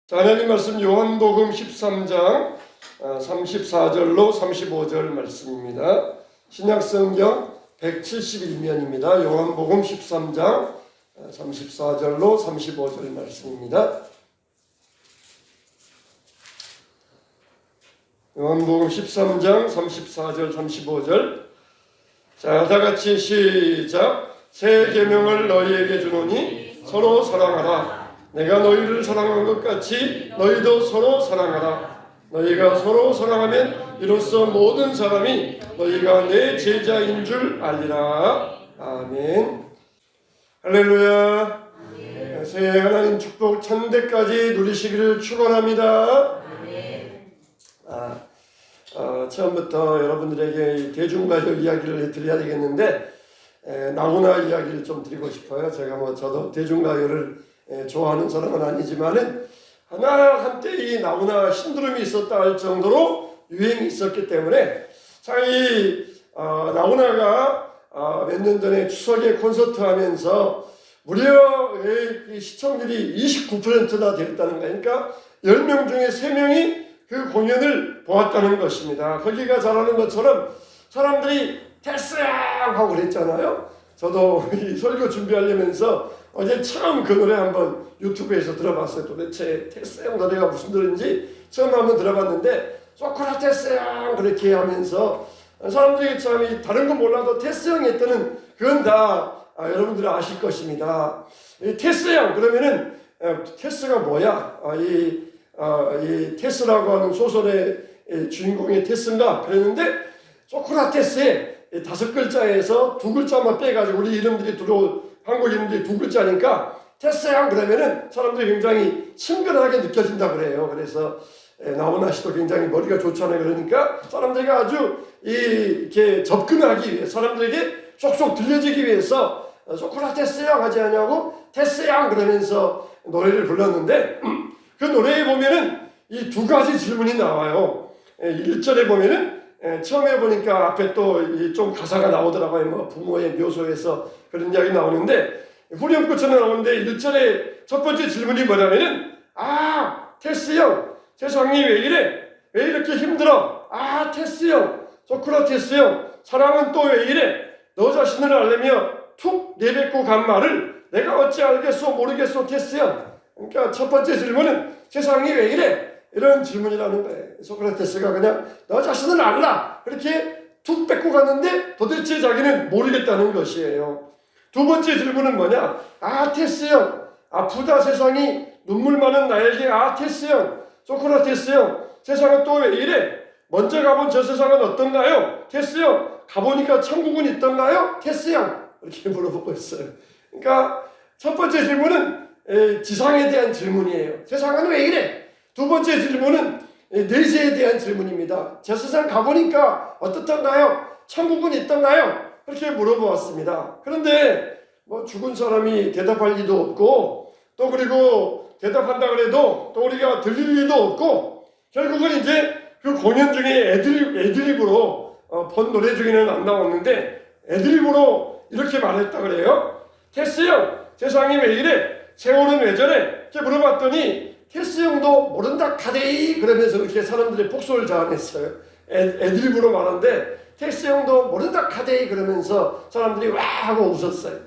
자, 하나님 말씀 요한복음 13장 34절로 35절 말씀입니다. 신약성경 171면입니다. 요한복음 13장 34절로 35절 말씀입니다. 요한복음 13장 34절 35절. 자, 다같이 시작. 새 계명을 너희에게 주노니 서로 사랑하라. 내가 너희를 사랑한 것 같이 너희도 서로 사랑하라. 너희가 서로 사랑하면 이로써 모든 사람이 너희가 내 제자인 줄 알리라. 아멘. 할렐루야. 새해 하나님 축복 천대까지 누리시기를 축원합니다. 처음부터 여러분들에게 대중가족 이야기를 해드려야 되겠는데 나훈아 이야기를 좀 드리고 싶어요. 저도 대중가요를 좋아하는 사람은 아니지만은 한때 이 나훈아 신드롬이 있었다 할 정도로 유행이 있었기 때문에 참 이 나훈아가 몇 년 전에 추석에 콘서트 하면서 무려 시청률이 29%나 됐다는 거니까 10명 중에 3명이 그 공연을 보았다는 것입니다. 거기가 잘하는 것처럼 사람들이 테스양 하고 그랬잖아요. 저도 이 설교 준비하려면서 어제 처음 그 노래 한번 유튜브에서 들어봤어요. 도대체 테스양 노래가 무슨 노래인지 처음 한번 들어봤는데 소크라테스양 그렇게 하면서 사람들이 참 다른 건 몰라도 테스양 했더는 그건 다 여러분들이 아실 것입니다. 이 테스양 그러면은 테스가 뭐야? 이 테스라고 하는 소설의 주인공이 테스인가 그랬는데 소크라테스의 5글자에서 2글자만 빼가지고 우리 이름들이 한국 이름들이 2글자니까 테스양 그러면은 사람들이 굉장히 친근하게 느껴진다 그래요. 그래서 나훈아 씨도 굉장히 머리가 좋잖아요. 그러니까 사람들이 아주 이렇게 접근하기 위해 사람들에게 쏙쏙 들려지기 위해서 소크라테스양 하지 않냐고 테스양 그러면서 노래를 불렀는데 그 노래에 보면은 이 2가지 질문이 나와요. 1절에 보면은 처음에 보니까 앞에 또 좀 가사가 나오더라고요. 뭐 부모의 묘소에서 그런 이야기 나오는데 후렴구처럼 나오는데 1절에 첫 번째 질문이 뭐냐면은 테스 형 세상이 왜 이래? 왜 이렇게 힘들어? 테스 형 소크라테스 형 사랑은 또 왜 이래? 너 자신을 알려며 툭 내뱉고 간 말을 내가 어찌 알겠소 모르겠소 테스 형. 그러니까 첫 번째 질문은 세상이 왜 이래? 이런 질문이라는 거예요. 소크라테스가 그냥 너 자신을 알라 그렇게 툭 뺏고 갔는데 도대체 자기는 모르겠다는 것이에요. 두 번째 질문은 뭐냐? 테스 형 아프다 세상이 눈물 많은 나에게 테스 형 소크라테스 형 세상은 또 왜 이래? 먼저 가본 저 세상은 어떤가요? 테스 형 가보니까 천국은 있던가요? 테스 형 이렇게 물어보고 있어요. 그러니까 첫 번째 질문은 지상에 대한 질문이에요. 세상은 왜 이래? 두 번째 질문은 내세에 대한 질문입니다. 저 세상 가보니까 어떻던가요? 천국은 있던가요? 그렇게 물어보았습니다. 그런데 뭐 죽은 사람이 대답할 리도 없고 또 그리고 대답한다 그래도 또 우리가 들릴 리도 없고 결국은 이제 그 공연 중에 애드립으로 본 노래 중에는 안 나왔는데 애드립으로 이렇게 말했다 그래요. 테스 형 세상이 왜 이래? 세월은 왜 저래? 이렇게 물어봤더니 테스 형도 모른다 카데이 그러면서 이렇게 사람들의 폭소를 자아냈어요. 애드립으로 말하는데 테스 형도 모른다 카데이 그러면서 사람들이 와 하고 웃었어요.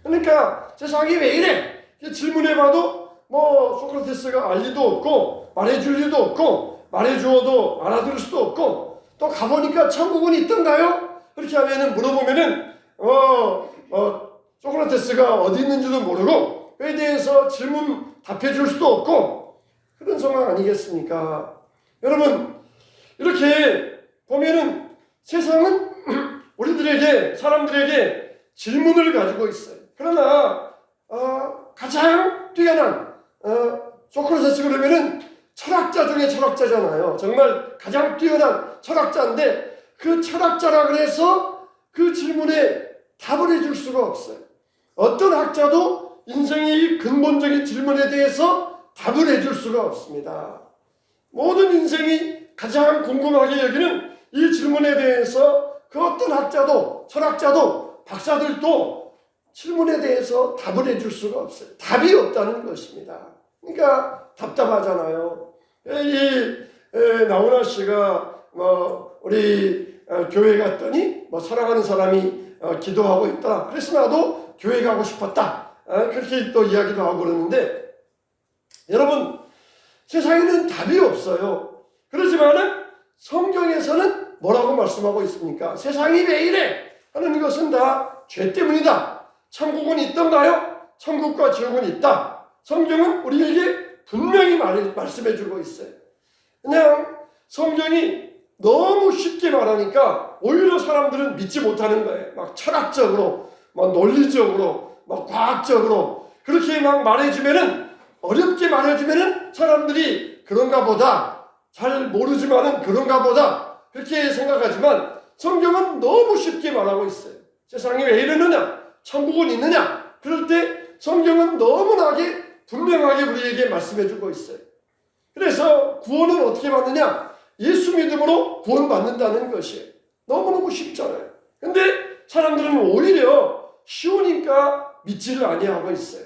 그러니까 세상이 왜 이래? 질문해봐도 뭐 소크라테스가 알 리도 없고 말해줄 리도 없고 말해주어도 알아들을 수도 없고 또 가보니까 천국은 있던가요? 그렇게 하면은 물어보면은 소크라테스가 어디 있는지도 모르고 그에 대해서 질문 답해줄 수도 없고 그런 상황 아니겠습니까? 여러분 이렇게 보면은 세상은 우리들에게 사람들에게 질문을 가지고 있어요. 그러나 가장 뛰어난 소크라테스 그러면은 철학자 중에 철학자잖아요. 정말 가장 뛰어난 철학자인데 그 철학자라 그래서 그 질문에 답을 해줄 수가 없어요. 어떤 학자도 인생의 근본적인 질문에 대해서 답을 해줄 수가 없습니다. 모든 인생이 가장 궁금하게 여기는 이 질문에 대해서 그 어떤 학자도 철학자도 박사들도 질문에 대해서 답을 해줄 수가 없어요. 답이 없다는 것입니다. 그러니까 답답하잖아요. 나훈아 씨가 우리 교회 갔더니 사랑하는 사람이 기도하고 있다. 그래서 나도 교회 가고 싶었다. 그렇게 또 이야기도 하고 그러는데, 여러분, 세상에는 답이 없어요. 그렇지만은 성경에서는 뭐라고 말씀하고 있습니까? 세상이 왜 이래? 하는 것은 다 죄 때문이다. 천국은 있던가요? 천국과 지옥은 있다. 성경은 우리에게 분명히 말씀해 주고 있어요. 그냥 성경이 너무 쉽게 말하니까 오히려 사람들은 믿지 못하는 거예요. 막 철학적으로, 막 논리적으로, 막 과학적으로 그렇게 막 말해주면은, 어렵게 말해주면은 사람들이 그런가 보다, 잘 모르지만은 그런가 보다 그렇게 생각하지만, 성경은 너무 쉽게 말하고 있어요. 세상이 왜 이러느냐? 천국은 있느냐? 그럴 때 성경은 너무나게 분명하게 우리에게 말씀해주고 있어요. 그래서 구원은 어떻게 받느냐? 예수 믿음으로 구원받는다는 것이에요. 너무너무 쉽잖아요. 근데 사람들은 오히려 쉬우니까 믿지를 아니하고 있어요.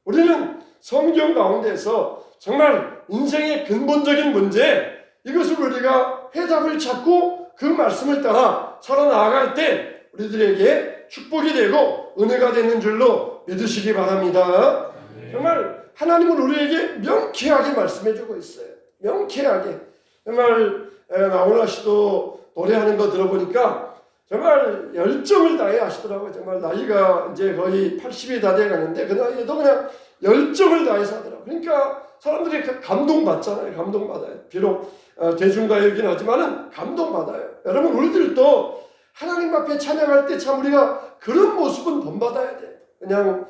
우리는 성경 가운데서 정말 인생의 근본적인 문제, 이것을 우리가 해답을 찾고 그 말씀을 따라 살아나갈 때 우리들에게 축복이 되고 은혜가 되는 줄로 믿으시기 바랍니다. 정말 하나님은 우리에게 명쾌하게 말씀해주고 있어요. 명쾌하게. 정말 나훈아 씨도 노래하는 거 들어보니까 정말 열정을 다해 하시더라고요. 정말 나이가 이제 거의 80이 다 돼가는데 그 나이에도 그냥 열정을 다해서 하더라고요. 그러니까 사람들이 감동받잖아요. 감동받아요. 비록 대중가요이긴 하지만은 감동받아요. 여러분, 우리들도 하나님 앞에 찬양할 때 참 우리가 그런 모습은 본받아야 돼요. 그냥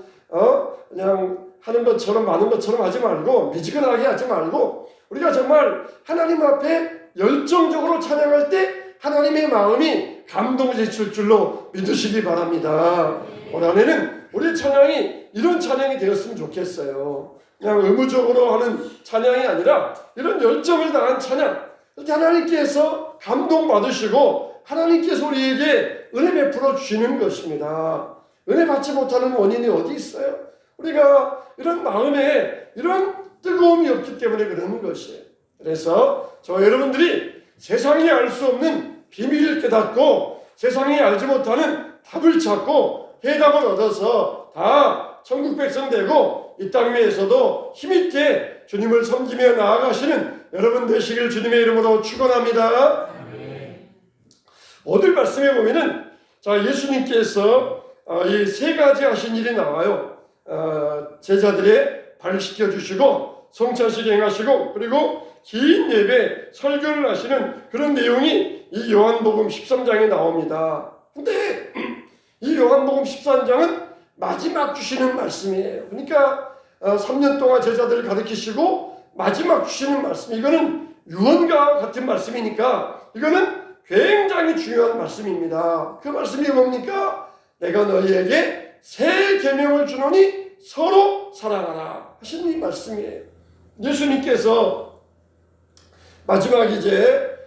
하는 것처럼 많은 것처럼 하지 말고, 미지근하게 하지 말고, 우리가 정말 하나님 앞에 열정적으로 찬양할 때 하나님의 마음이 감동지칠 줄로 믿으시기 바랍니다. 올 한해는 우리 찬양이 이런 찬양이 되었으면 좋겠어요. 그냥 의무적으로 하는 찬양이 아니라 이런 열정을 다한 찬양, 이렇게 하나님께서 감동받으시고 하나님께서 우리에게 은혜 베풀어 주시는 것입니다. 은혜 받지 못하는 원인이 어디 있어요? 우리가 이런 마음에 이런 뜨거움이 없기 때문에 그러는 것이에요. 그래서 저와 여러분들이 세상이 알 수 없는 비밀을 깨닫고 세상이 알지 못하는 답을 찾고 해답을 얻어서 다 천국 백성 되고 이 땅 위에서도 힘있게 주님을 섬기며 나아가시는 여러분 되시길 주님의 이름으로 축원합니다. 오늘 말씀에 보면은 예수님께서 이 세 가지 하신 일이 나와요. 제자들의 발 씻겨주시고 성찬식 행하시고 그리고 긴 예배 설교를 하시는 그런 내용이 이 요한복음 13장에 나옵니다. 근데 이 요한복음 13장은 마지막 주시는 말씀이에요. 그러니까 3년 동안 제자들을 가르치시고 마지막 주시는 말씀, 이거는 유언과 같은 말씀이니까 이거는 굉장히 중요한 말씀입니다. 그 말씀이 뭡니까? 내가 너희에게 새 계명을 주노니 서로 사랑하라 하신 이 말씀이에요. 예수님께서 마지막 이제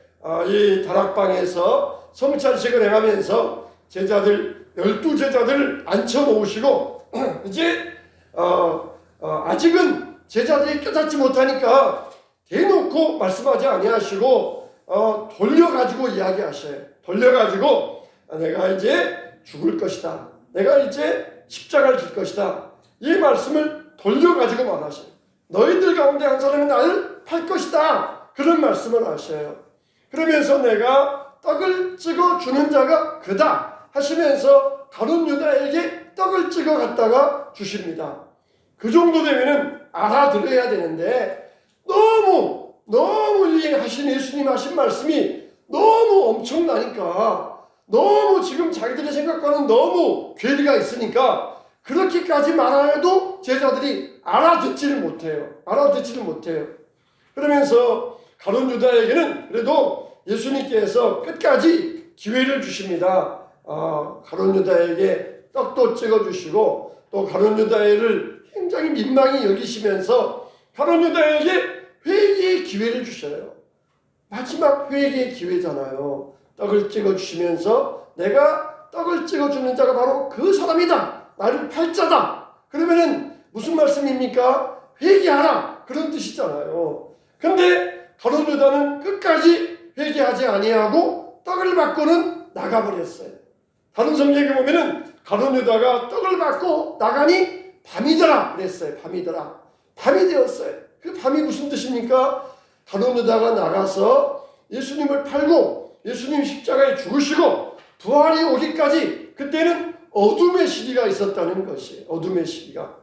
이 다락방에서 성찬식을 행하면서 제자들 12제자들을 앉혀놓으시고 이제 아직은 제자들이 깨닫지 못하니까 대놓고 말씀하지 아니하시고 돌려가지고 이야기하셔요. 돌려가지고 내가 이제 죽을 것이다. 내가 이제 십자가를 질 것이다. 이 말씀을 돌려가지고 말하셔요. 너희들 가운데 한 사람이 나를 팔 것이다. 그런 말씀을 하셔요. 그러면서 내가 떡을 찍어 주는 자가 그다 하시면서 가룟 유다에게 떡을 찍어 갖다가 주십니다. 그 정도 되면은 알아들어야 되는데 너무 이 하신 예수님 하신 말씀이 너무 엄청나니까, 너무 지금 자기들의 생각과는 너무 괴리가 있으니까 그렇게까지 말하여도 제자들이 알아듣지를 못해요. 그러면서 가룟 유다에게는 그래도 예수님께서 끝까지 기회를 주십니다. 가룟 유다에게 떡도 찍어주시고 또 가룟 유다를 굉장히 민망히 여기시면서 가룟 유다에게 회개의 기회를 주셔요. 마지막 회개의 기회잖아요. 떡을 찍어주시면서 내가 떡을 찍어주는 자가 바로 그 사람이다. 나를 팔자다. 그러면은 무슨 말씀입니까? 회개하라. 그런 뜻이잖아요. 근데 가룟 유다는 끝까지 회개하지 아니하고 떡을 받고는 나가버렸어요. 다른 성경에 보면은 가룟 유다가 떡을 받고 나가니 밤이더라 그랬어요. 밤이더라. 밤이 되었어요. 그 밤이 무슨 뜻입니까? 가룟 유다가 나가서 예수님을 팔고 예수님 십자가에 죽으시고 부활이 오기까지 그때는 어둠의 시기가 있었다는 것이에요. 어둠의 시기가.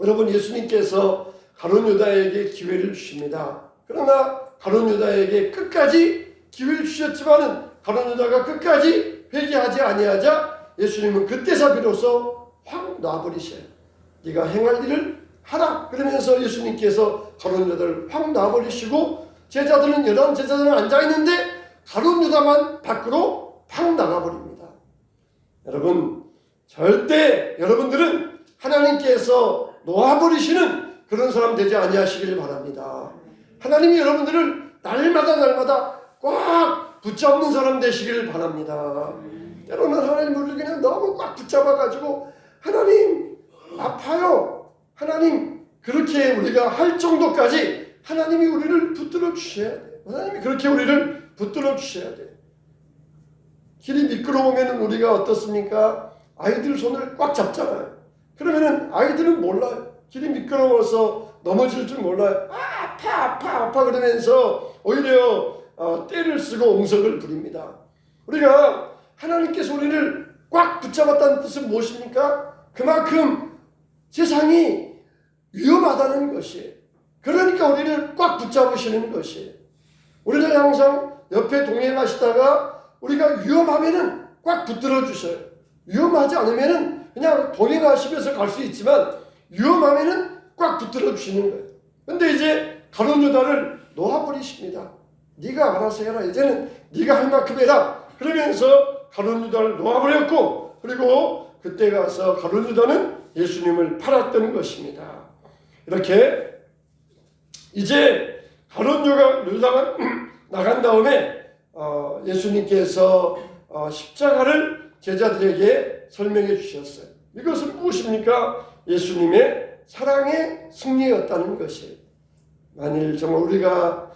여러분, 예수님께서 가룟 유다에게 기회를 주십니다. 그러나 가룟 유다에게 끝까지 기회를 주셨지만은 가룟 유다가 끝까지 회개하지 아니하자 예수님은 그때서 비로소 확 놔버리셔요. 네가 행할 일을 하라. 그러면서 예수님께서 가룟 유다를 확 놔버리시고 제자들은 11제자들은 앉아있는데 가룟 유다만 밖으로 팍 나가버립니다. 여러분, 절대 여러분들은 하나님께서 놓아버리시는 그런 사람 되지 아니하시길 바랍니다. 하나님이 여러분들을 날마다 꽉 붙잡는 사람 되시길 바랍니다. 때로는 하나님 우리를 그냥 너무 꽉 붙잡아가지고 하나님 아파요. 하나님 그렇게 우리가 할 정도까지 하나님이 우리를 붙들어 주셔야 돼요. 하나님이 그렇게 우리를 붙들어 주셔야 돼요. 길이 미끄러우면 우리가 어떻습니까? 아이들 손을 꽉 잡잖아요. 그러면은 아이들은 몰라요. 길이 미끄러워서 넘어질 줄 몰라요. 아파 그러면서 오히려 떼를 쓰고 옹석을 부립니다. 우리가 하나님께서 우리를 꽉 붙잡았다는 뜻은 무엇입니까? 그만큼 세상이 위험하다는 것이에요. 그러니까 우리를 꽉 붙잡으시는 것이에요. 우리는 항상 옆에 동행하시다가 우리가 위험하면은 꽉 붙들어 주셔요. 위험하지 않으면은 그냥 동행하시면서 갈 수 있지만 위험하면은 꽉 붙들어 주시는 거예요. 근데 이제 가룟 유다를 놓아버리십니다. 네가 알아서 해라. 이제는 네가 할 만큼 해라. 그러면서 가룟 유다를 놓아버렸고, 그리고 그때 가서 가룟 유다는 예수님을 팔았던 것입니다. 이렇게 이제 가룟 유다가 나간 다음에 예수님께서 십자가를 제자들에게 설명해 주셨어요. 이것은 무엇입니까? 예수님의 사랑의 승리였다는 것이에요. 만일 정말 우리가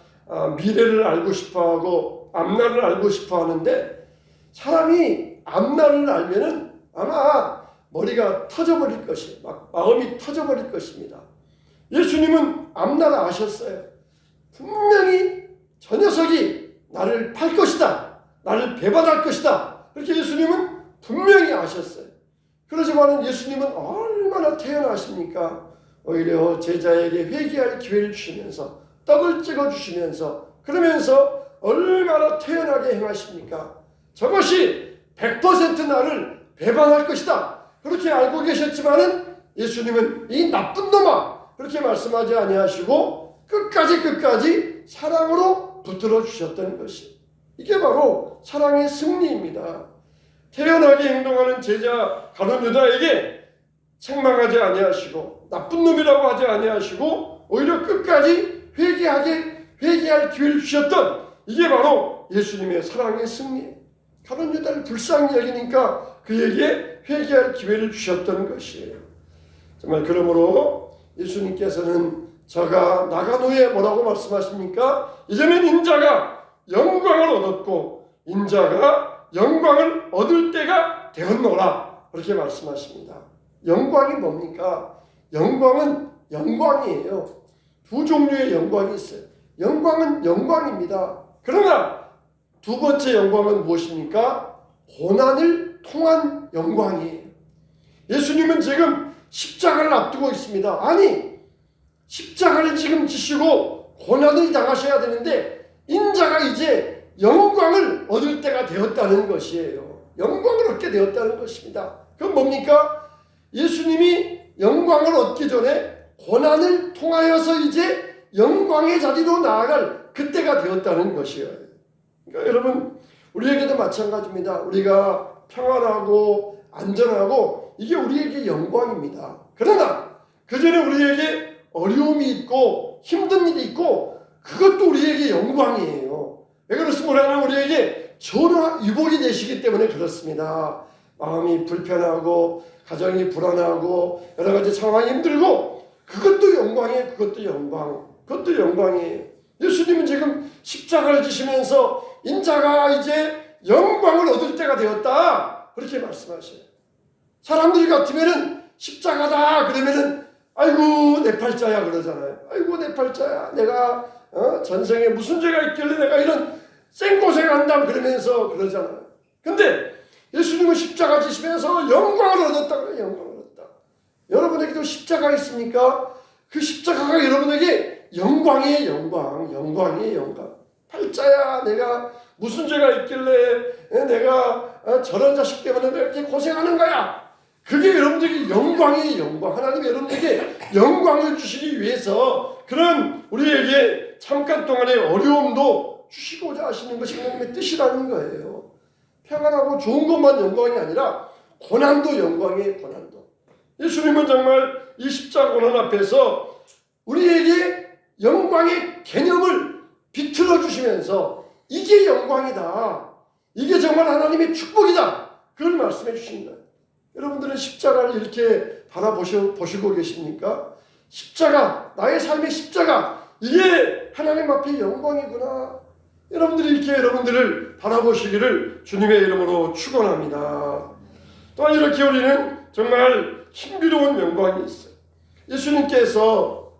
미래를 알고 싶어하고 앞날을 알고 싶어하는데 사람이 앞날을 알면은 아마 머리가 터져버릴 것이에요. 마음이 터져버릴 것입니다. 예수님은 앞날 아셨어요. 분명히 저 녀석이 나를 팔 것이다. 나를 배반할 것이다. 그렇게 예수님은 분명히 아셨어요. 그러지만 예수님은 얼마나 태연하십니까? 오히려 제자에게 회개할 기회를 주시면서 떡을 찍어주시면서 그러면서 얼마나 태연하게 행하십니까? 저것이 100% 나를 배반할 것이다. 그렇게 알고 계셨지만은 예수님은 이 나쁜 놈아 그렇게 말씀하지 아니하시고 끝까지 사랑으로 붙들어 주셨던 것이 이게 바로 사랑의 승리입니다. 태연하게 행동하는 제자 가룟 유다에게 책망하지 아니하시고 나쁜 놈이라고 하지 아니하시고 오히려 끝까지 회개할 기회를 주셨던 이게 바로 예수님의 사랑의 승리. 가룟 유다를 불쌍히 여기니까 그에게 회개할 기회를 주셨던 것이에요. 정말 그러므로 예수님께서는 저가 나간 후에 뭐라고 말씀하십니까? 이제는 인자가 영광을 얻었고 인자가 영광을 얻을 때가 되었노라 그렇게 말씀하십니다. 영광이 뭡니까? 영광은 영광이에요. 두 종류의 영광이 있어요. 영광은 영광입니다. 그러나 두 번째 영광은 무엇입니까? 고난을 통한 영광이에요. 예수님은 지금 십자가를 앞두고 있습니다. 아니, 십자가를 지금 지시고 고난을 당하셔야 되는데 인자가 이제 영광을 얻을 때가 되었다는 것이에요. 영광을 얻게 되었다는 것입니다. 그건 뭡니까? 예수님이 영광을 얻기 전에 고난을 통하여서 이제 영광의 자리로 나아갈 그때가 되었다는 것이에요. 그러니까 여러분, 우리에게도 마찬가지입니다. 우리가 평안하고 안전하고 이게 우리에게 영광입니다. 그러나 그 전에 우리에게 어려움이 있고 힘든 일이 있고 그것도 우리에게 영광이에요. 왜 그렇습니까? 우리에게 전화 유복이 되시기 때문에 그렇습니다. 마음이 불편하고 가정이 불안하고 여러 가지 상황이 힘들고 그것도 영광이에요. 그것도 영광. 그것도 영광이에요. 예수님은 지금 십자가를 지시면서 인자가 이제 영광을 얻을 때가 되었다. 그렇게 말씀하셔요. 사람들 같으면은 십자가다 그러면은 아이고 내 팔자야 그러잖아요. 아이고 내 팔자야. 내가 전생에 무슨 죄가 있길래 내가 이런 생고생한다 그러면서 그러잖아요. 근데 예수님은 십자가 지시면서 영광을 얻었다 그래요. 영광을 얻었다. 여러분에게도 십자가 있습니까? 그 십자가가 여러분에게 영광이에요. 영광. 영광이에요. 영광. 팔자야 내가 무슨 죄가 있길래 내가 저런 자식 때문에 내가 이렇게 고생하는 거야. 그게 여러분들에게 영광이에요. 영광. 하나님이 여러분에게 영광을 주시기 위해서 그런 우리에게 잠깐 동안의 어려움도 주시고자 하시는 것이 하나님의 뜻이라는 거예요. 평안하고 좋은 것만 영광이 아니라 고난도 영광이에요. 고난도. 예수님은 정말 이 십자가 고난 앞에서 우리에게 영광의 개념을 비틀어 주시면서 이게 영광이다. 이게 정말 하나님의 축복이다. 그걸 말씀해 주신 거예요. 여러분들은 십자가를 이렇게 바라보시고 계십니까? 십자가, 나의 삶의 십자가, 이게 하나님 앞에 영광이구나. 여러분들이 이렇게 여러분들을 바라보시기를 주님의 이름으로 축원합니다. 또한 이렇게 우리는 정말 신비로운 영광이 있어요. 예수님께서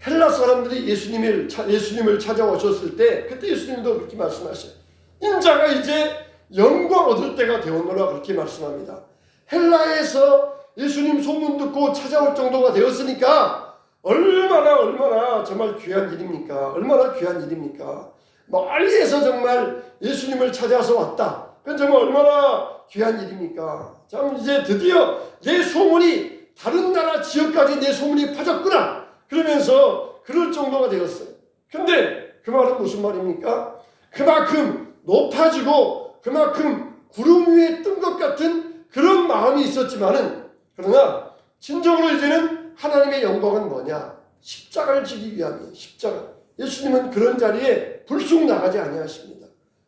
헬라 사람들이 예수님을 찾아오셨을 때 그때 예수님도 그렇게 말씀하셔요. 인자가 이제 영광 얻을 때가 되었노라 그렇게 말씀합니다. 헬라에서 예수님 소문 듣고 찾아올 정도가 되었으니까 얼마나 정말 귀한 일입니까? 얼마나 귀한 일입니까? 멀리에서 정말 예수님을 찾아서 왔다. 그건 정말 얼마나 귀한 일입니까? 참 이제 드디어 내 소문이 다른 나라 지역까지 내 소문이 퍼졌구나. 그러면서 그럴 정도가 되었어요. 근데 그 말은 무슨 말입니까? 그만큼 높아지고 그만큼 구름 위에 뜬 것 같은 그런 마음이 있었지만은 그러나 진정으로 이제는 하나님의 영광은 뭐냐? 십자가를 지기 위함이에요. 십자가. 예수님은 그런 자리에 불쑥 나가지 아니하십니다.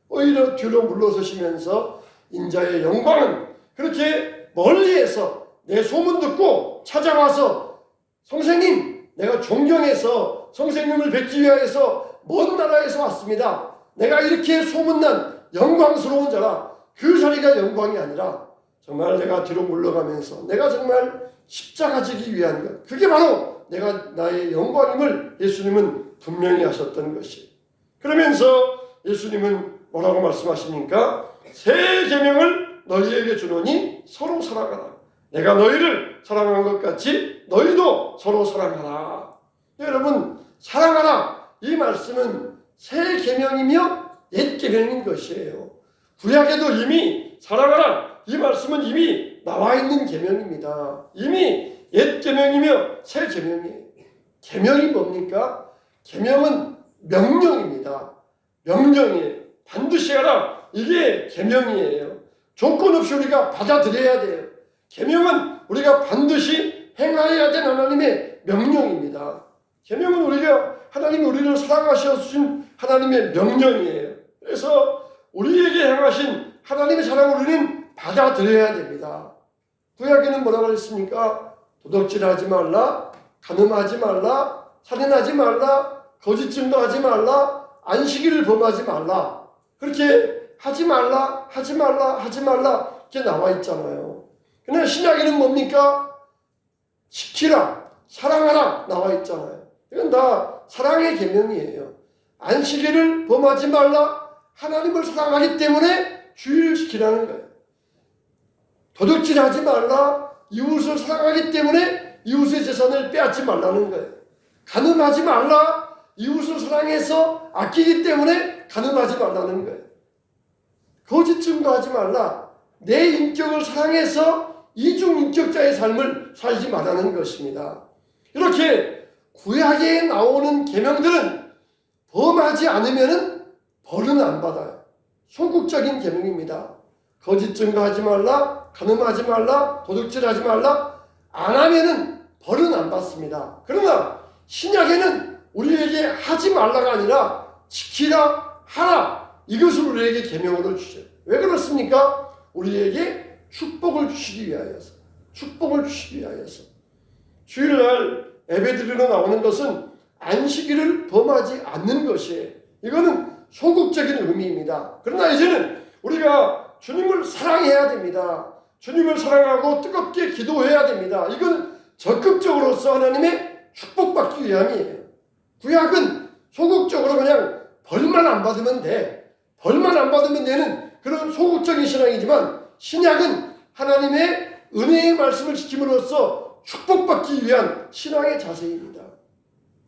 오히려 뒤로 물러서시면서 인자의 영광은 그렇게 멀리에서 내 소문 듣고 찾아와서 선생님 내가 존경해서 선생님을 뵙기 위해서 먼 나라에서 왔습니다. 내가 이렇게 소문난 영광스러운 자라. 그 자리가 영광이 아니라 정말 내가 뒤로 물러가면서 내가 정말 십자가 지기 위한 것. 그게 바로 내가 나의 영광임을 예수님은 분명히 하셨던 것이. 그러면서 예수님은 뭐라고 말씀하십니까? 새 계명을 너희에게 주노니 서로 사랑하라. 내가 너희를 사랑한 것 같이 너희도 서로 사랑하라. 여러분 사랑하라 이 말씀은 새 계명이며 옛 계명인 것이에요. 구약에도 이미 사랑하라 이 말씀은 이미 나와 있는 계명입니다. 이미 옛 계명이며 새 계명이에요. 계명이 뭡니까? 계명은 명령입니다. 명령이에요. 반드시 하라 이게 계명이에요. 조건 없이 우리가 받아들여야 돼요. 계명은 우리가 반드시 행하여야 될 하나님의 명령입니다. 계명은 하나님이 우리를 사랑하셔준 하나님의 명령이에요. 그래서 우리에게 행하신 하나님의 사랑을 우리는 받아들여야 됩니다. 구약에는 뭐라고 그랬습니까? 도둑질하지 말라, 간음하지 말라, 살인하지 말라, 거짓 증거하지 말라, 안식일을 범하지 말라. 그렇게 하지 말라 이렇게 나와 있잖아요. 그러나 신약에는 뭡니까? 지키라, 사랑하라 나와 있잖아요. 이건 다 사랑의 계명이에요. 안식일을 범하지 말라. 하나님을 사랑하기 때문에 주의를 지키라는 거예요. 도둑질하지 말라. 이웃을 사랑하기 때문에 이웃의 재산을 빼앗지 말라는 거예요. 간음하지 말라. 이웃을 사랑해서 아끼기 때문에 간음하지 말라는 거예요. 거짓 증거하지 말라. 내 인격을 사랑해서 이중인격자의 삶을 살지 말라는 것입니다. 이렇게 구약에 나오는 계명들은 범하지 않으면 벌은 안 받아요. 소극적인 계명입니다. 거짓 증거하지 말라, 간음하지 말라, 도둑질하지 말라. 안 하면은 벌은 안 받습니다. 그러나 신약에는 우리에게 하지 말라가 아니라 지키라, 하라. 이것을 우리에게 계명으로 주셔요. 왜 그렇습니까? 우리에게 축복을 주시기 위하여서. 축복을 주시기 위하여서. 주일날 예배드리러 나오는 것은 안식일을 범하지 않는 것이에요. 이거는 소극적인 의미입니다. 그러나 이제는 우리가 주님을 사랑해야 됩니다. 주님을 사랑하고 뜨겁게 기도해야 됩니다. 이건 적극적으로서 하나님의 축복받기 위함이에요. 구약은 소극적으로 그냥 벌만 안 받으면 돼. 벌만 안 받으면 되는 그런 소극적인 신앙이지만 신약은 하나님의 은혜의 말씀을 지킴으로써 축복받기 위한 신앙의 자세입니다.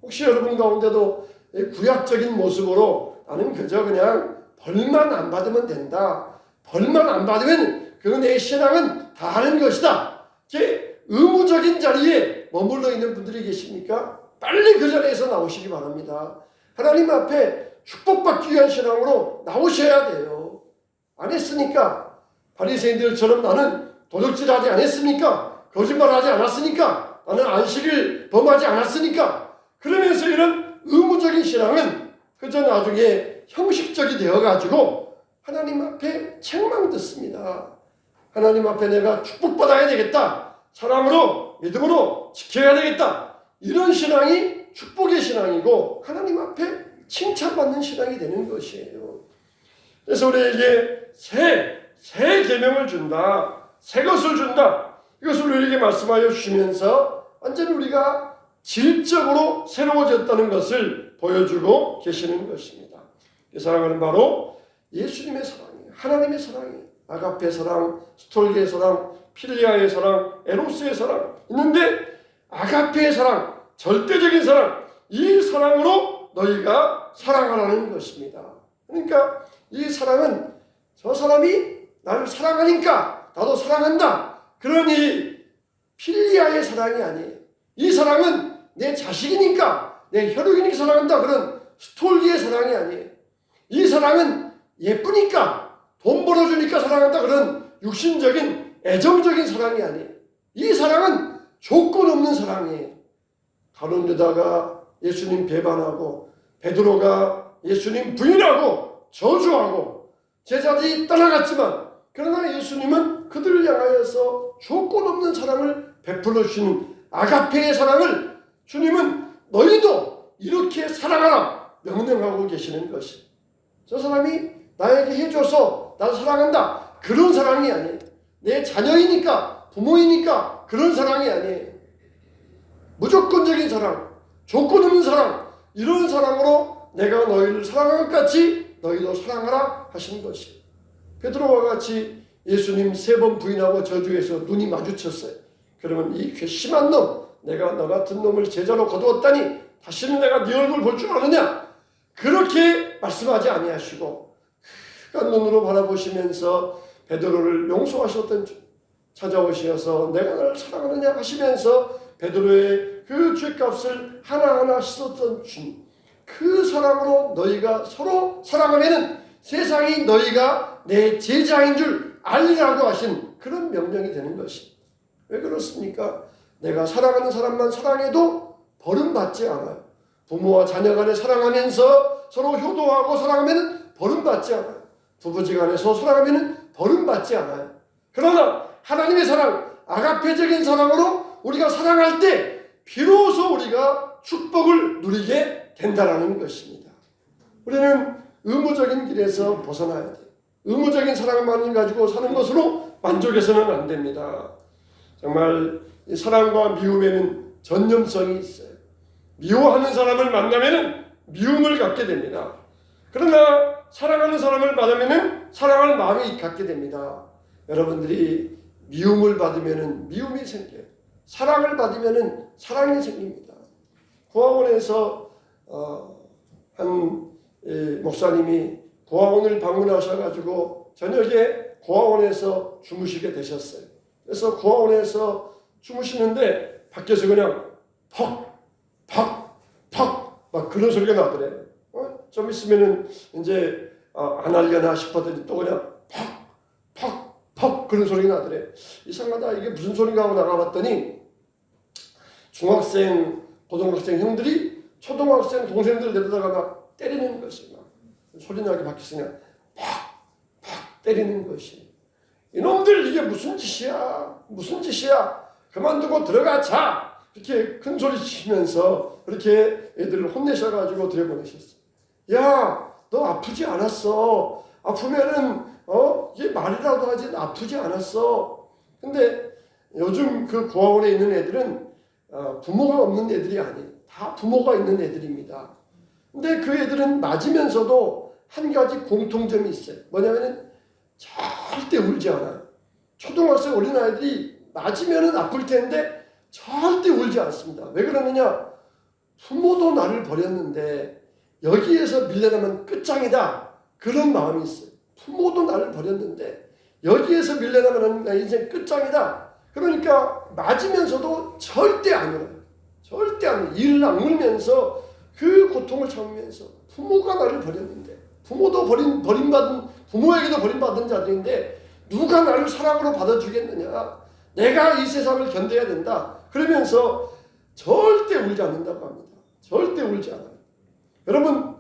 혹시 여러분 가운데도 구약적인 모습으로 나는 그저 그냥 벌만 안 받으면 된다. 벌만 안 받으면 그 내 신앙은 다 하는 것이다. 이렇게 의무적인 자리에 머물러 있는 분들이 계십니까? 빨리 그 자리에서 나오시기 바랍니다. 하나님 앞에 축복받기 위한 신앙으로 나오셔야 돼요. 안 했으니까 바리새인들처럼 나는 도둑질하지 않았습니까? 거짓말하지 않았으니까 나는 안식일 범하지 않았으니까 그러면서 이런 의무적인 신앙은 그저 나중에 형식적이 되어가지고 하나님 앞에 책망 듣습니다. 하나님 앞에 내가 축복받아야 되겠다. 사랑으로 믿음으로 지켜야 되겠다. 이런 신앙이 축복의 신앙이고 하나님 앞에 칭찬받는 신앙이 되는 것이에요. 그래서 우리에게 새 계명을 준다. 새 것을 준다. 이것을 우리에게 말씀하여 주시면서 완전히 우리가 질적으로 새로워졌다는 것을 보여주고 계시는 것입니다. 이 사랑은 바로 예수님의 사랑이에요. 하나님의 사랑이에요. 아가페 사랑, 스톨게의 사랑, 필리아의 사랑, 에로스의 사랑 있는데 아가페의 사랑, 절대적인 사랑, 이 사랑으로 너희가 사랑하라는 것입니다. 그러니까 이 사랑은 저 사람이 나를 사랑하니까 나도 사랑한다. 그런 이 필리아의 사랑이 아니에요. 이 사랑은 내 자식이니까 내 혈육이니까 사랑한다. 그런 스톨기의 사랑이 아니에요. 이 사랑은 예쁘니까 돈 벌어주니까 사랑한다. 그런 육신적인 애정적인 사랑이 아니에요. 이 사랑은 조건 없는 사랑이에요. 가룟 유다가 예수님 배반하고 베드로가 예수님 부인하고 저주하고 제자들이 떠나갔지만 그러나 예수님은 그들을 향하여서 조건 없는 사랑을 베풀어 주시는 아가페의 사랑을 주님은 너희도 이렇게 사랑하라 명령하고 계시는 것이 저 사람이 나에게 해줘서 나를 사랑한다 그런 사랑이 아니에요. 내 자녀이니까 부모이니까 그런 사랑이 아니에요. 무조건적인 사랑, 조건 없는 사랑 이런 사랑으로 내가 너희를 사랑한 것 같이 너희도 사랑하라 하시는 것이에요. 베드로와 같이 예수님 3번 부인하고 저주해서 눈이 마주쳤어요. 그러면 이 괘씸한 놈 내가 너 같은 놈을 제자로 거두었다니 다시는 내가 네 얼굴 볼 줄 아느냐 그렇게 말씀하지 아니하시고 흑한 눈으로 바라보시면서 베드로를 용서하셨던 주 찾아오셔서 내가 너를 사랑하느냐 하시면서 베드로의 그 죄값을 하나하나 씻었던 주님 그 사랑으로 너희가 서로 사랑하면은 세상이 너희가 내 제자인 줄 알리라고 하신 그런 명령이 되는 것이 왜 그렇습니까? 내가 사랑하는 사람만 사랑해도 벌은받지 않아요. 부모와 자녀 간에 사랑하면서 서로 효도하고 사랑하면 벌은받지 않아요. 부부지간에서 사랑하면 벌은받지 않아요. 그러나 하나님의 사랑, 아가페적인 사랑으로 우리가 사랑할 때 비로소 우리가 축복을 누리게 된다는 것입니다. 우리는 의무적인 길에서 벗어나야 돼요. 의무적인 사랑만을 가지고 사는 것으로 만족해서는 안 됩니다. 정말 이 사랑과 미움에는 전념성이 있어요. 미워하는 사람을 만나면 미움을 갖게 됩니다. 그러나 사랑하는 사람을 만나면 사랑할 마음이 갖게 됩니다. 여러분들이 미움을 받으면 미움이 생겨요. 사랑을 받으면 사랑이 생깁니다. 고아원에서 한 목사님이 고아원을 방문하셔가지고 저녁에 고아원에서 주무시게 되셨어요. 그래서 고아원에서 주무시는데 밖에서 그냥 퍽 막 그런 소리가 나더래요. 좀 있으면은 이제 안 하려나 싶었더니 또 그냥 퍽 그런 소리가 나더래요. 이상하다 이게 무슨 소리인가 하고 나가봤더니 중학생 고등학생 형들이 초등학생 동생들 데려다가 막 때리는 것이 막 소리 나게 밖에서 그냥 팍 때리는 것이 이놈들 이게 무슨 짓이야 그만두고 들어가 자 그렇게 큰 소리 치면서 그렇게 애들을 혼내셔가지고 들여보내셨어요. 야, 너 아프지 않았어. 아프면은 이게 말이라도 하지 아프지 않았어. 근데 요즘 그 고아원에 있는 애들은 부모가 없는 애들이 아니에요. 다 부모가 있는 애들입니다. 근데 그 애들은 맞으면서도 한 가지 공통점이 있어요. 뭐냐면은 절대 울지 않아요. 초등학생 어린아이들이 맞으면은 아플 텐데 절대 울지 않습니다. 왜 그러느냐? 부모도 나를 버렸는데 여기에서 밀려나면 끝장이다. 그런 마음이 있어요. 부모도 나를 버렸는데 여기에서 밀려나면 나 인생 끝장이다. 그러니까 맞으면서도 절대 안 울어요. 절대 안 울어요. 이를 악물면서 그 고통을 참으면서 부모가 나를 버렸는데 부모도 버림받은 부모에게도 버림받은 자들인데 누가 나를 사랑으로 받아주겠느냐. 내가 이 세상을 견뎌야 된다. 그러면서 절대 울지 않는다고 합니다. 절대 울지 않아요.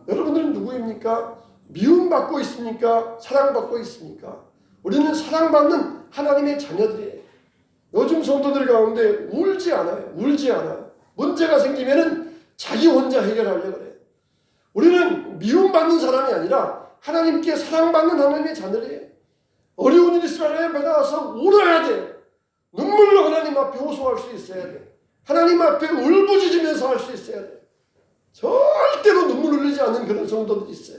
여러분들은 누구입니까? 미움받고 있습니까? 사랑받고 있습니까? 우리는 사랑받는 하나님의 자녀들이에요. 요즘 성도들 가운데 울지 않아요. 울지 않아요. 문제가 생기면은 자기 혼자 해결하려고 그래요. 우리는 미움받는 사람이 아니라 하나님께 사랑받는 하나님의 자녀들이에요. 어려운 일이 있으면 받아서 울어야 돼. 눈물로 하나님 앞에 호소할 수 있어야 돼. 하나님 앞에 울부짖으면서 할 수 있어야 돼. 절대로 눈물 흘리지 않는 그런 성도들이 있어요.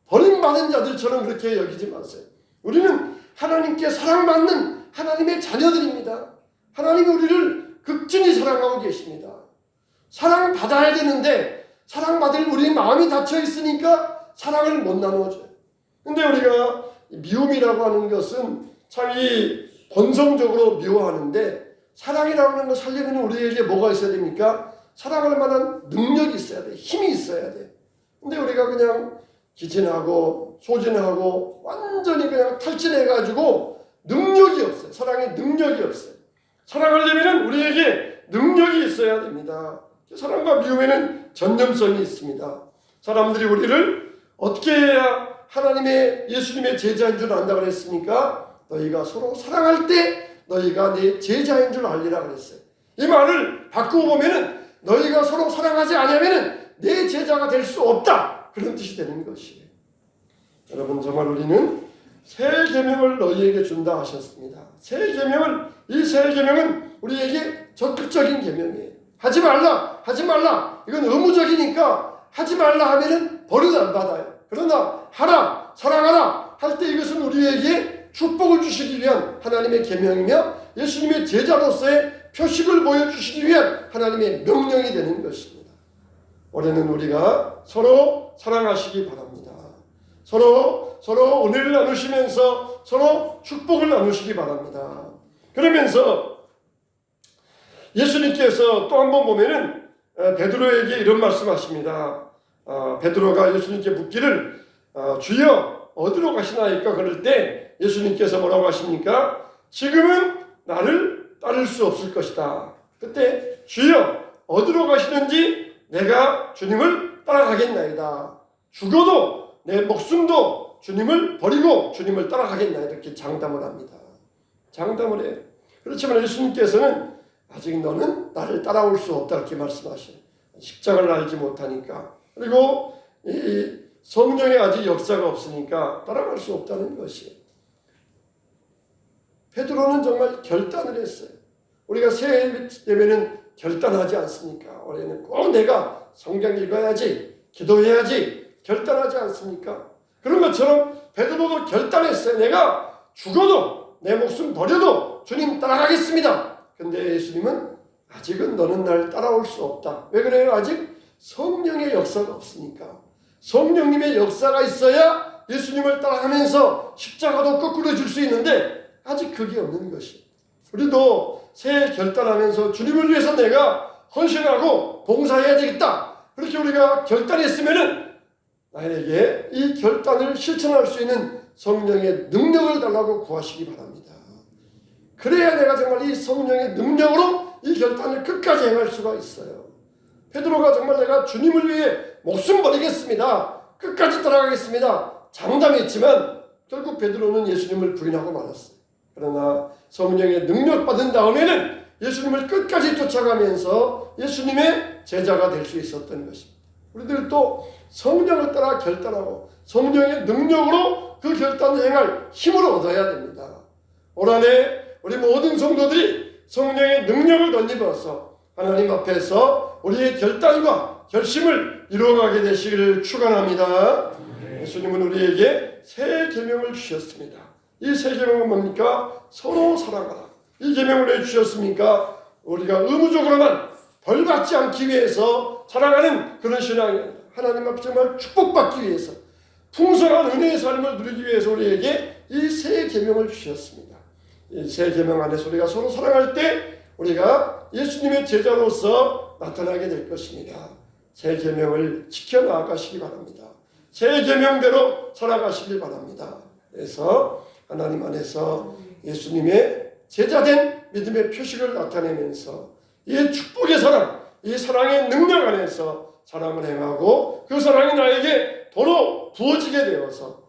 버림받은 자들처럼 그렇게 여기지 마세요. 우리는 하나님께 사랑받는 하나님의 자녀들입니다. 하나님이 우리를 극진히 사랑하고 계십니다. 사랑받아야 되는데 사랑받을 우리 마음이 닫혀 있으니까 사랑을 못 나눠줘요. 근데 우리가 미움이라고 하는 것은 참 이 본성적으로 미워하는데 사랑이라고 하는 거 살려면 우리에게 뭐가 있어야 됩니까? 사랑할 만한 능력이 있어야 돼. 힘이 있어야 돼. 근데 우리가 그냥 기진하고 소진하고 완전히 그냥 탈진해가지고 능력이 없어요. 사랑에 능력이 없어요. 사랑하려면 우리에게 능력이 있어야 됩니다. 사랑과 미움에는 전념성이 있습니다. 사람들이 우리를 어떻게 해야 하나님의 예수님의 제자인 줄 안다고 그랬습니까? 너희가 서로 사랑할 때 너희가 내 제자인 줄 알리라 그랬어요. 이 말을 바꾸고 보면은 너희가 서로 사랑하지 않으면은 내 제자가 될 수 없다. 그런 뜻이 되는 것이에요. 여러분 정말 우리는 새 계명을 너희에게 준다 하셨습니다. 새 계명을 이 새 계명은 우리에게 적극적인 계명이에요. 하지 말라, 하지 말라. 이건 의무적이니까 하지 말라 하면은 벌은 안 받아요. 그러나 하라, 사랑하라 할 때 이것은 우리에게 축복을 주시기 위한 하나님의 계명이며 예수님의 제자로서의 표식을 보여주시기 위한 하나님의 명령이 되는 것입니다. 올해는 우리가 서로 사랑하시기 바랍니다. 서로 은혜를 나누시면서 서로 축복을 나누시기 바랍니다. 그러면서 예수님께서 또 한 번 보면은 베드로에게 이런 말씀하십니다. 베드로가 예수님께 묻기를 주여 어디로 가시나이까? 그럴 때 예수님께서 뭐라고 하십니까? 지금은 나를 따를 수 없을 것이다. 그때 주여 어디로 가시는지 내가 주님을 따라가겠나이다. 죽어도 내 목숨도 주님을 버리고 주님을 따라가겠나이다. 이렇게 장담을 합니다. 장담을 해요. 그렇지만 예수님께서는 아직 너는 나를 따라올 수 없다 이렇게 말씀하셔요. 십자가를 알지 못하니까. 그리고 이 성령의 아직 역사가 없으니까 따라갈 수 없다는 것이에요. 베드로는 정말 결단을 했어요. 우리가 새해 되면은 결단하지 않습니까? 올해는 꼭 내가 성경 읽어야지, 기도해야지 결단하지 않습니까? 그런 것처럼 베드로도 결단했어요. 내가 죽어도 내 목숨 버려도 주님 따라가겠습니다. 근데 예수님은 아직은 너는 날 따라올 수 없다. 왜 그래요? 아직 성령의 역사가 없으니까. 성령님의 역사가 있어야 예수님을 따라가면서 십자가도 거꾸로 줄 수 있는데 아직 그게 없는 것이. 우리도 새해 결단하면서 주님을 위해서 내가 헌신하고 봉사해야 되겠다. 그렇게 우리가 결단했으면은 나에게 이 결단을 실천할 수 있는 성령의 능력을 달라고 구하시기 바랍니다. 그래야 내가 정말 이 성령의 능력으로 이 결단을 끝까지 행할 수가 있어요. 베드로가 정말 내가 주님을 위해 목숨 버리겠습니다. 끝까지 따라가겠습니다. 장담했지만 결국 베드로는 예수님을 부인하고 말았어요. 그러나 성령의 능력 받은 다음에는 예수님을 끝까지 쫓아가면서 예수님의 제자가 될 수 있었던 것입니다. 우리들도 성령을 따라 결단하고 성령의 능력으로 그 결단을 행할 힘을 얻어야 됩니다. 올 한해 우리 모든 성도들이 성령의 능력을 덧입어서 하나님 앞에서 우리의 결단과 결심을 이루어가게 되시기를 축원합니다. 예수님은 우리에게 새 계명을 주셨습니다. 이 새 계명은 뭡니까? 서로 사랑하라. 이 계명을 왜 주셨습니까? 우리가 의무적으로만 벌받지 않기 위해서 살아가는 그런 신앙이 아니라 하나님 앞에 정말 축복받기 위해서 풍성한 은혜의 삶을 누리기 위해서 우리에게 이 새 계명을 주셨습니다. 이 새 계명 안에서 우리가 서로 사랑할 때 우리가 예수님의 제자로서 나타나게 될 것입니다. 새 계명을 지켜나가시기 바랍니다. 새 계명대로 살아가시길 바랍니다. 그래서 하나님 안에서 예수님의 제자된 믿음의 표식을 나타내면서 이 축복의 사랑, 이 사랑의 능력 안에서 사랑을 행하고 그 사랑이 나에게 도로 부어지게 되어서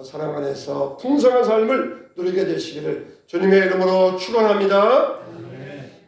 사랑 안에서 풍성한 삶을 누리게 되시기를 주님의 이름으로 축원합니다.